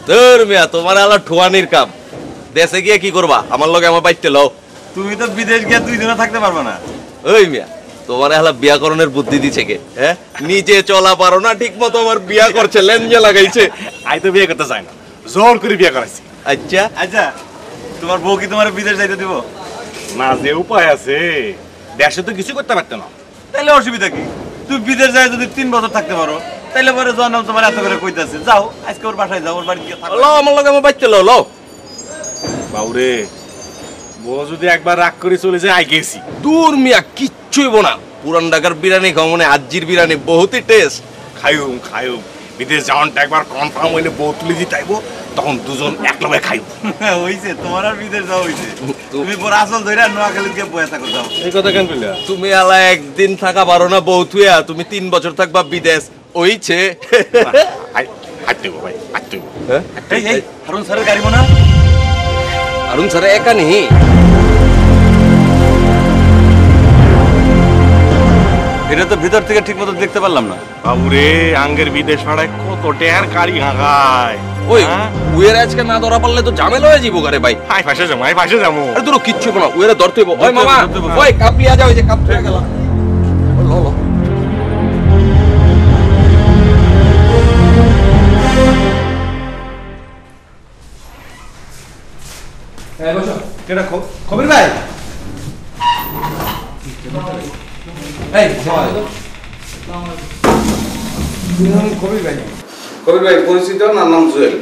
ধর মিয়া তোমার আলা ঠোয়ানির কাম দেশে গিয়ে কি করবা আমার লগে আমার বাইতে লও তুমি তো বিদেশ গিয়ে 2 দিনও থাকতে পারবে না ওই মিয়া তোমার আলা বিয়াকরণের বুদ্ধি দিছে কে হ্যাঁ নিজে চলা পারো না ঠিকমতো আমার বিয়া করছে লেনজে লাগাইছে আই তো বিয়ে করতে চাই না জোর করে বিয়ে করাইছি আচ্ছা আচ্ছা তোমার বউ কি তোমার বিদেশ যাইতে দিব না যে উপায় আছে দেশে তো কিছু করতে পারতে না তাহলে অসুবিধা কি তুমি বিদেশ যায় যদি 3 বছর থাকতে পারো তাহলে পরে জন্ম তোমার এত করে কইতাছে যাও আজকে ওর বাসায় যাও ওর বাড়ি গিয়ে থাকো লও আমার লগে আমার বাইতে লও লও বাউরে বউ যদি একবার রাগ করে চলে যায় আই গেছি দূর মিয়া কিচ্ছুই না পুরান ঢাকার বিরিয়ানি খাও মানে আজির বিরিয়ানি বহুতই টেস্ট খাইও বিদেশ যাওয়ানটা একবার কনফার্ম হইলে বউ তুলে দিতাইবো তখন দুজন একলগে খাইব হইছে তোমার আর বিদেশ যাওয়া হইছে তুমি পরে আসল ধইরা নোয়াখালী গিয়ে বসে থাকো যাও এই কথা কেন কইলা তুমি আলা একদিন থাকা পারো না বউ থুয়া তুমি 3 বছর থাকবা বিদেশ ওইছে হাঁটতে গো ভাই হাঁটতে গো এই হারুন স্যারের গাড়ি মনে अरुण सर एका नहीं এটা তো ভিতর থেকে ঠিকমতো দেখতে পারলাম না বাবুরে আঙ্গের বিদেশ ভাড়ায় কত টেহার গাড়ি হাঁকায় ওই উয়ের আজকে না ধরা পারলে তো ঝামেলা হয়ে যাবো গারে ভাই হাই ফাঁসে যাবো আরে তোর কিচ্ছু না উয়েরে ধরতে হইব ওই মামা ওই কাপ লিয়া যাও ওই যে কাপ হয়ে গেল লো লো এই বসো কেডা খবর ভাই এই কবির ভাই পরিচিত না নাম জুয়েল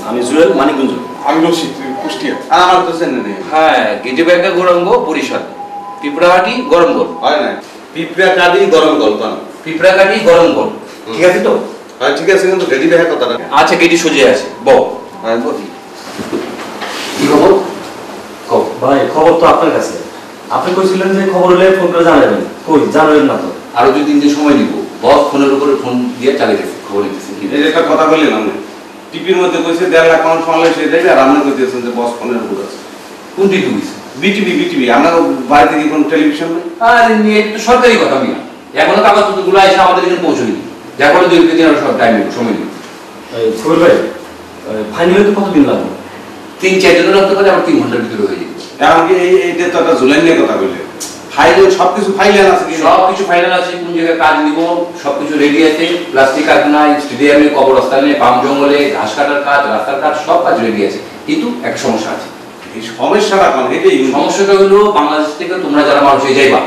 আমি জুয়েল মানিকগঞ্জ আমি রশিদ কুষ্টিয়া আমার তো চেনে নেই হ্যাঁ গেজেবাঙ্গা গৌরাঙ্গ বরিশাল পিপড়াহাটি গরমগোল হয় না পিঁপড়া কাটি গরম গল্পান পিপড়াকাটি গরমগোল ঠিক আছে তো হ্যাঁ ঠিক আছে কিন্তু গেডি দেখা কথাটা আচ্ছা গেটি সোজা আছে বল হ্যাঁ বলি কি খবর ভাই খবর তো আপনার কাছে আপনি কইছিলেন যে খবর হলে ফোন করে জানাবেন কই জানাবেন না তো আরো 2-3 দিন সময় দিব বস ফোনের উপরে ফোন দিয়ে চালিয়ে গেছে খবর নিতেছে কি এই যে একটা কথা বললেন আপনি টিভির মধ্যে কইছে 1.5 লাখ মানুষ ফোন সে দেবে আর আপনি কইতেছেন যে বস ফোনের উপর আছে কোন টিভি হইছে বিটিভি আপনার বাড়িতে কি কোনো টেলিভিশন নেই আরে নিয়ে তো সরকারি কথা মিয়া এখনো কাগজপত্রগুলো এসে আমাদের এখানে পৌঁছয়নি যা করে 2-3 দিন সব টাইম সময় নিব খবর ভাই ফাইনালি তো কতদিন লাগবে 3-4 দিনের রাখতে পারে আবার 3 ঘন্টার ভিতরে হয়ে যাবে এমনকি এইটা তো একটা জুলাই নিয়ে কথা বললেন ফাইল সবকিছু ফাইলেন আছে কি সবকিছু ফাইনাল আছে কোন জায়গায় কাজ নিব সবকিছু রেডি আছে প্লাস্টিক কারখানা স্টেডিয়ামে কবরস্থানে পাম জঙ্গলে ঘাস কাটার কাজ রাস্তার কাজ সব কাজ রেডি আছে কিন্তু এক সমস্যা আছে এই সমস্যাটা কোন এটাই সমস্যাটা হলো বাংলাদেশ থেকে তোমরা যারা মানুষ হয়ে যাইবা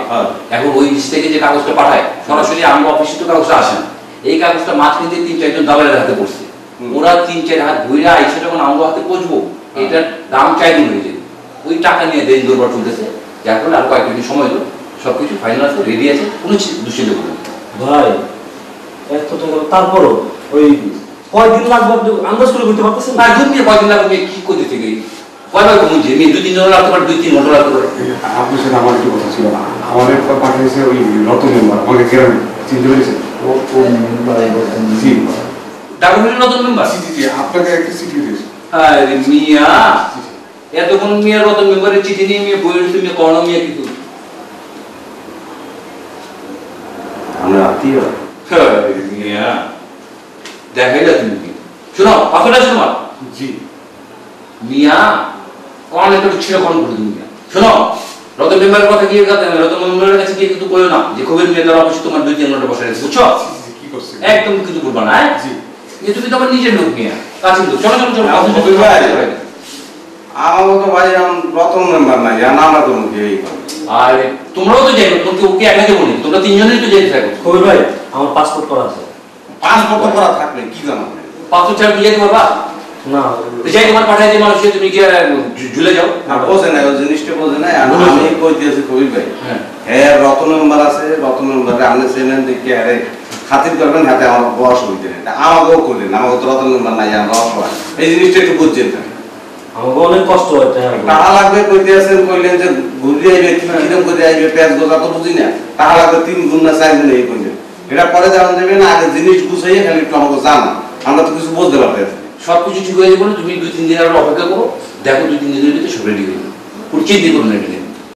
এখন ওই দেশ থেকে যে কাগজটা পাঠায় সরাসরি আমার অফিসে তো কাগজটা আসে না এই কাগজটা মাঝখান দিয়ে 3-4 জন দালালের হাতে পড়ছে ওরা 3-4 হাত ঘুরে আইসা যখন আমরা হাতে পৌঁছবো এটার দাম 4 গুণ হয়ে যাবে ওই টাকা নিয়ে দেশ দরবার চলতেছে যার ফলে আর কয়েকদিন সময় হলো সবকিছু ফাইনাল আছে রেডি আছে কোনো দুশ্চিন্তা করবেন ভাই এত টাকা তারপরও ওই কয়দিন লাগবে আপনি আন্দাজ করে বলতে পারতেছেন না যদি কয়দিন লাগবে কি করতে থেকে কয়বার ঘুমিয়েছে আমি 2-3 জন লাগতে পারে 2-3 ঘন্টা লাগতে পারে আপনার সাথে আমার একটু কথা ছিল না আমাদের পাঠিয়েছে ওই রতন মেম্বার আমাকে গ্রামে চিনতে পেরেছেন জি ডাকুমেন্টের নতুন মেম্বার জি আপনাকে একটা চিঠি দিয়েছে আরে মিয়া এতক্ষণ মিয়া রতন মেম্বারের চিঠি নিয়ে মিয়া বই রয়েছে মিয়া করোনা মিয়া কিছু আমরা আত্মীয় মিয়া দেখাই না তুমি কি শোনো পাথরটা আছে তোমার জি মিয়া অনেক একটু ছিড়কন করে দিন মিয়া শোনো রতন মেম্বারের কথা গিয়ে কথা রতন মেম্বারের কাছে গিয়ে কিন্তু বলো না যে খবর মিয়া তার অবশ্যই তোমার 2-3 ঘন্টা বসে আছে বুঝছো কি করছেন একদম কিছু করবা না জি যে তুমি তো আমার নিজের লোক মিয়া কাছে লোক চলো চলো চলো আমার তো ভাই রতন মেম্বার নাই আমরা তো মুখে এই আরে তোমরাও তো যাইবে তোমাকে ওকে একা দেবো না তোমরা 3 জনেই তো যেতে থাকো খবর ভাই আমার পাসপোর্ট করা আছে পাসপোর্ট করা থাকলে কি জানেন পাসপোর্ট ছাড়া বিয়ে দিতে পারবা না যাই তোমার পাঠাই দিয়ে মানুষ তুমি কি ঝুলে যাও না বোঝে না ওই জিনিসটা বোঝে না আমি কইতেছি কবির ভাই হ্যাঁ রতন মেম্বার আছে রতন মেম্বারে আপনি চেনেন দেখি আরে খাতির করবেন হাতে আমার অসুবিধা নেই আমাকেও করলেন আমাকে তো রতন মেম্বার নাই আমরা অসহায় এই জিনিসটা একটু বুঝছেন আমাকে অনেক কষ্ট হচ্ছে টাকা লাগবে কইতে আছেন কইলেন যে ঘুরে আইবে কিরকম করে আইবে পেঁয়াজ গোজা তো বুঝি না টাকা লাগবে 3 গুণ না 4 গুণ এই কইলেন এটা পরে জানান দেবে না আগে জিনিস গুছাইয়ে খালি একটু আমাকে জানা আমরা তো কিছু বুঝতে পারতেছি সবকিছু ঠিক হয়ে যাবে তুমি 2-3 দিন আর অপেক্ষা করো দেখো 2-3 দিনের ভিতরে সব রেডি হয়ে যাবে পুরো চিন্তা করো না